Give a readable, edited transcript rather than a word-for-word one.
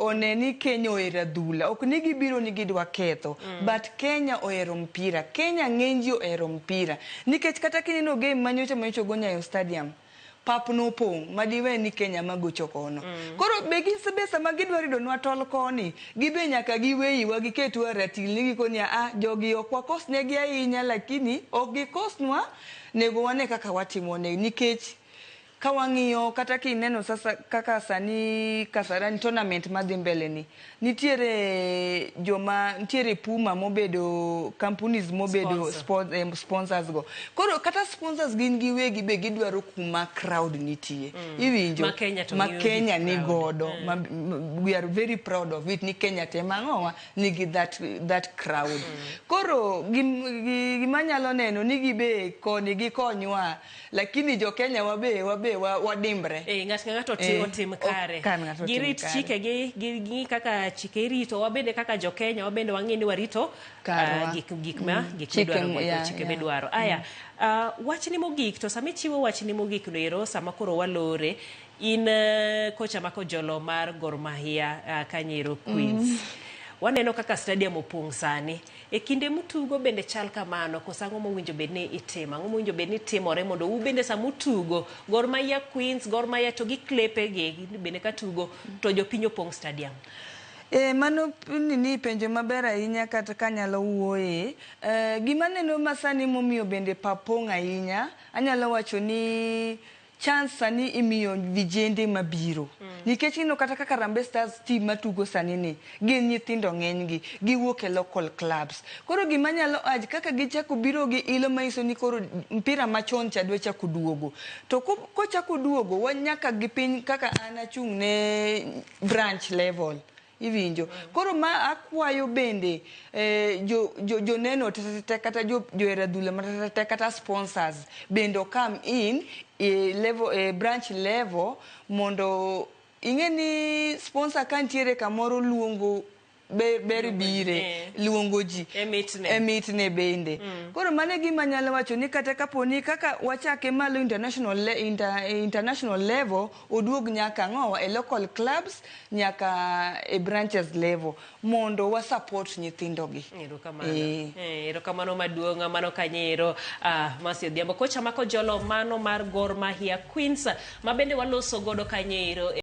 oneni Kenya ohero adhula. Ok ni gibiro ni gidwa ketho, but Kenya ohero mpira. Kenya ng'eny ji ohero mpira. Nikech kata kineno game manyocha go Nyayo Stadium, pap no pong madiwe ni Kenya magocho kono. Koro be gisebe sama gidwa rido nwa tol koni, gibe nyaka giweyiwa giketwa ratil ni gikoni jogi ok wakosnegi ahinya, lakini ok gikosnwa, nego wane kaka watimo ne, nikech kawang'iyo kata kineno sasa kaka sani Kasarani tournament madhi mbele ni, nitiere Puma mobedo companies mobedo sponsors go. Koro kata sponsors gin giwegi be gidwaro kuma crowd nitie. Iwinjo ma Kenya ni godo. We are very proud of it, ni Kenya tema ng'owa nigi that crowd. Koro gimanyalo neno ni gibe koni gikonywa, lakini jo Kenya wabe wadimbre. Ng'ato otim kare. Girit chike gi kaka chike rito, wabende kaka jo Kenya wabende wang'eni warito gik midwaro chike midwaro. Aya, wachni mogik to sami chiwo wachni mogik no ero sama koro walore in kocha mako jolo mar Gor Mahia Kanyero Queens. Waneno kaka stadium opong sani. E kinde mutugo bende chal kamano, kosango mowinjo bedni itimo, mowinjo bedni timore mondo ubende samutugo Gor Mahia Queens, Gor Mahia to gi klepe gi bende katugo to jopiny opong stadium. Mano ni penjo maber ahinya kata kanyalo wuoye. Gima neno masani momiyo bende papong ahinya, anyalo wacho ni chance sani imiyo vijende mabiro. Nikech ino kata kaka Harambee Stars team matugo sani ni, gin nyithindo ng'enygi, giwuok e local clubs. Koro gima nyalo kaka gichako biro gi ilo maiso ni koro mpira machon cha dwe chako duogo. To kochako duogo, wanyaka gipiny kaka an achung' ne branch level. Iwinjo. Koro ma akwayo bende jo neno tete kata jo eradhula matete kata sponsors bendo come in level branch level mondo ing'eni sponsor kantiere kamoro luongo ber bire luongo ji emitne bende. Koro mane gima nyalo wacho ni kata kaponi kaka wachake malo international level oduog nyaka ng'owa e local clubs nyaka e branches level mondo wa support nyithindo gi. Erokamano maduong' mano Kanyero. Masi Odhiambo kocha mako jolo mano mar Gor Mahia Queens mabende waloso godo Kanyero.